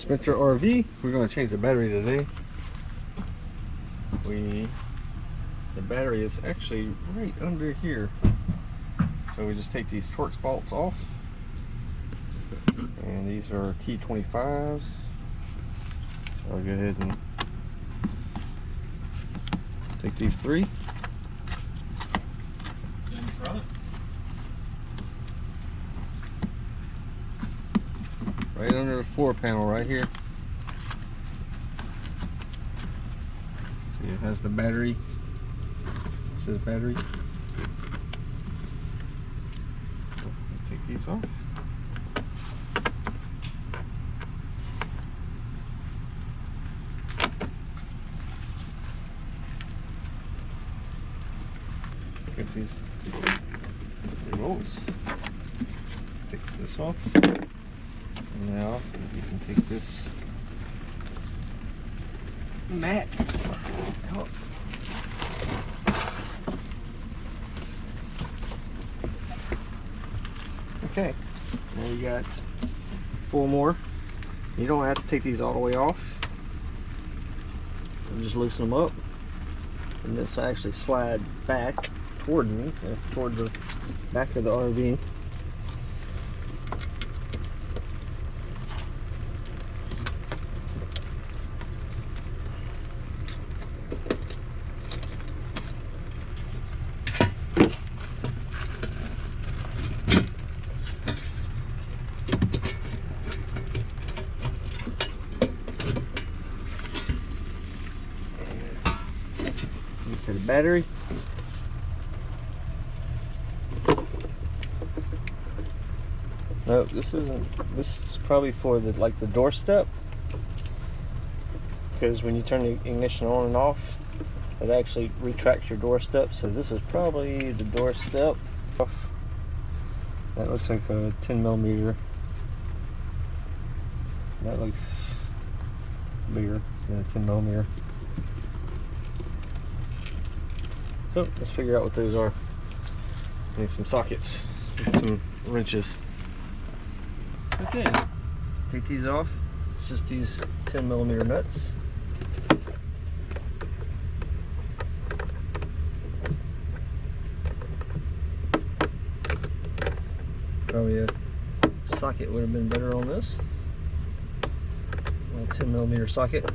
Sprinter RV. We're going to change the battery today. The battery is actually right under here. So we just take these Torx bolts off. And these are T25s. So I'll go ahead and take these three. In front. Right under the floor panel right here. See, it has the battery. It says battery. So I'll take these off. Get these bolts. Take this off. And now you can take this mat out. Okay, now you got 4 more. You don't have to take these all the way off. You just loosen them up, and this will actually slide back toward me, toward the back of the RV. To the battery. No, this isn't. This is probably for the the doorstep, because when you turn the ignition on and off, it actually retracts your doorstep. So this is probably the doorstep. That looks like a 10mm. That looks bigger than a 10mm. So let's figure out what those are. Need some sockets, some wrenches. Okay, take these off. It's just these 10mm nuts. Probably a socket would have been better on this. A 10mm socket.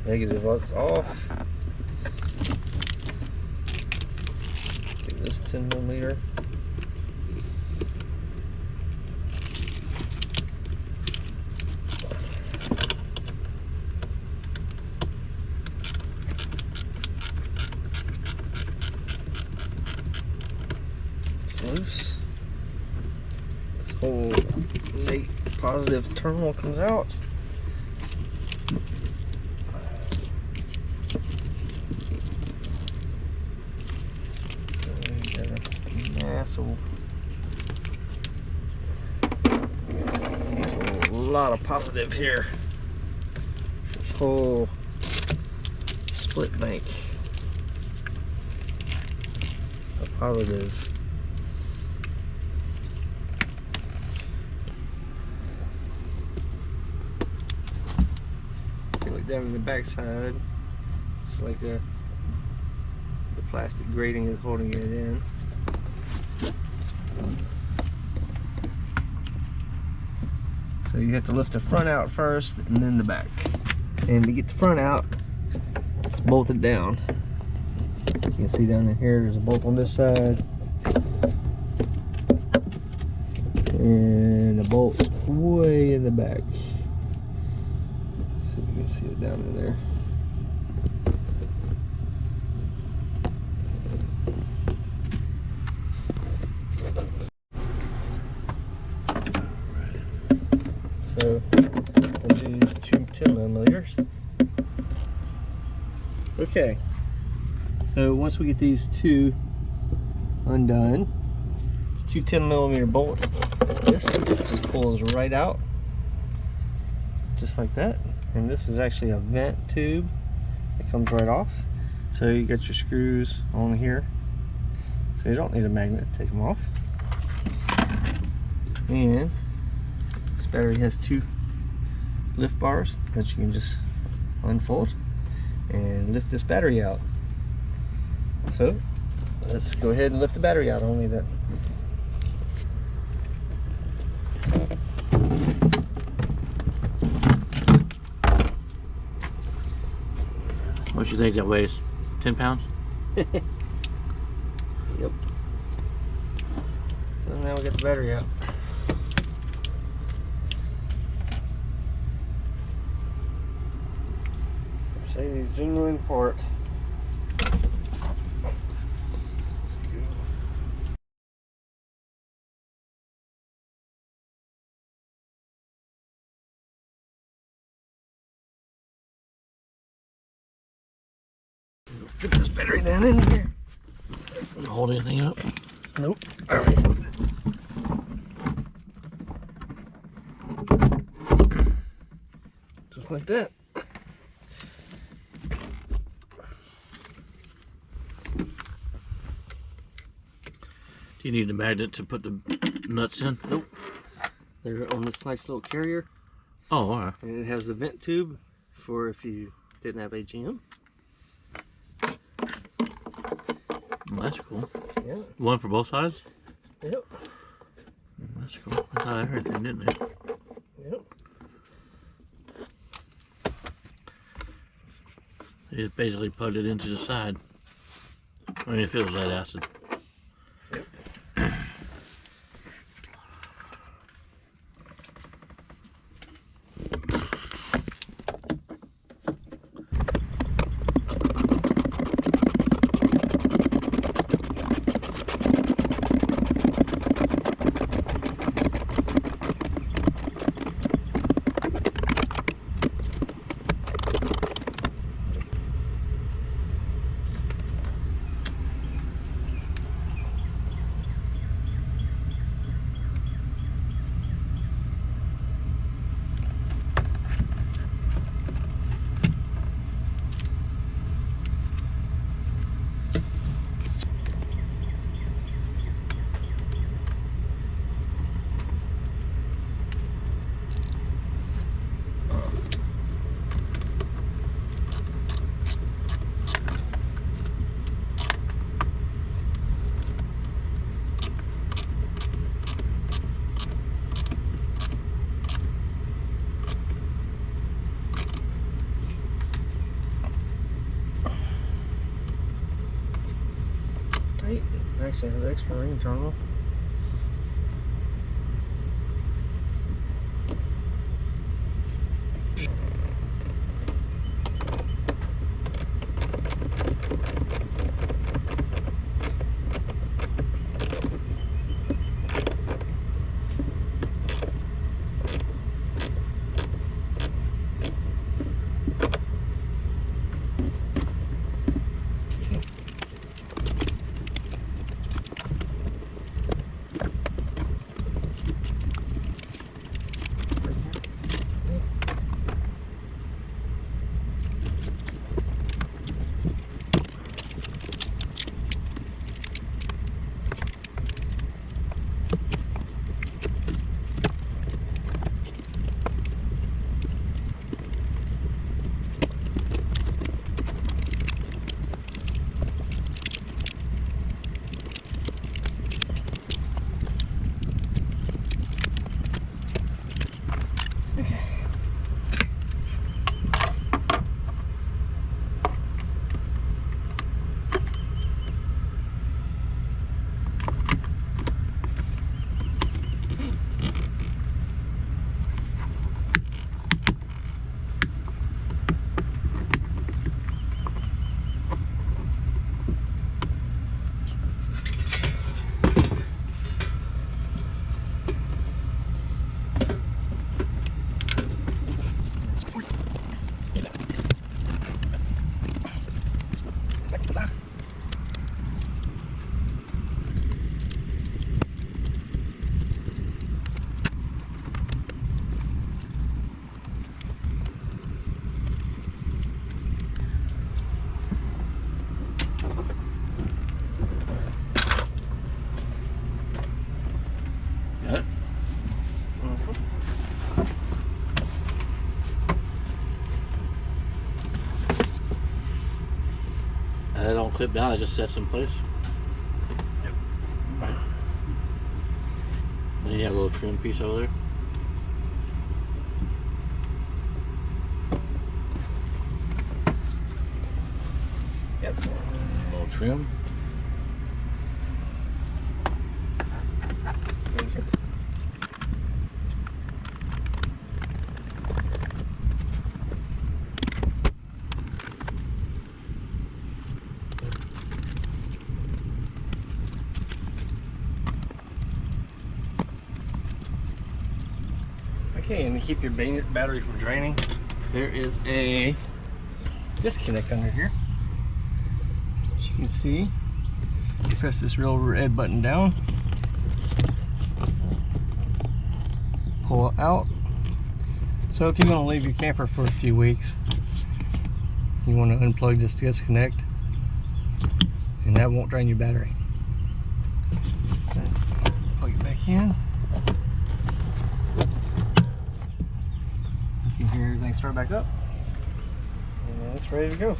Negative lights off. Take this 10mm. Loose. This whole positive terminal comes out. So there's a lot of positive here. This whole split bank of positives. If you look down on the back side, it's like the plastic grating is holding it in. So you have to lift the front out first and then the back. And to get the front out, it's bolted down. You can see down in here, there's a bolt on this side. And a bolt way in the back. See if you can see it down in there. So we'll use 2 10mm. Okay, so once we get these 2 undone, it's 2 10mm bolts. This just pulls right out, just like that. And this is actually a vent tube that comes right off. So you got your screws on here, so you don't need a magnet to take them off. And this battery has 2 lift bars that you can just unfold and lift this battery out. So let's go ahead and lift the battery out. Only that. What do you think that weighs? 10 pounds? Yep. So now we get the battery out. Mercedes genuine part. Fit this battery down in here. Hold anything up? Nope. Alright. Just like that. Do you need a magnet to put the nuts in? Nope. They're on this nice little carrier. Oh, alright. And it has the vent tube for if you didn't have AGM. Well, that's cool. Yeah. One for both sides? Yep. That's cool. I thought everything, didn't it? Yep. They just basically plugged it into the side. I mean, it feels lead acid. Yep. Actually, it has extra ring terminal. That? That don't clip down, it just sets in place. Yep. Then you have a little trim piece over there. Yep. A little trim. Okay, and to keep your battery from draining, there is a disconnect under here. As you can see, you press this real red button down, pull it out. So if you want to leave your camper for a few weeks, you want to unplug this disconnect, and that won't drain your battery. Plug it back in. You can hear everything start back up, and it's ready to go.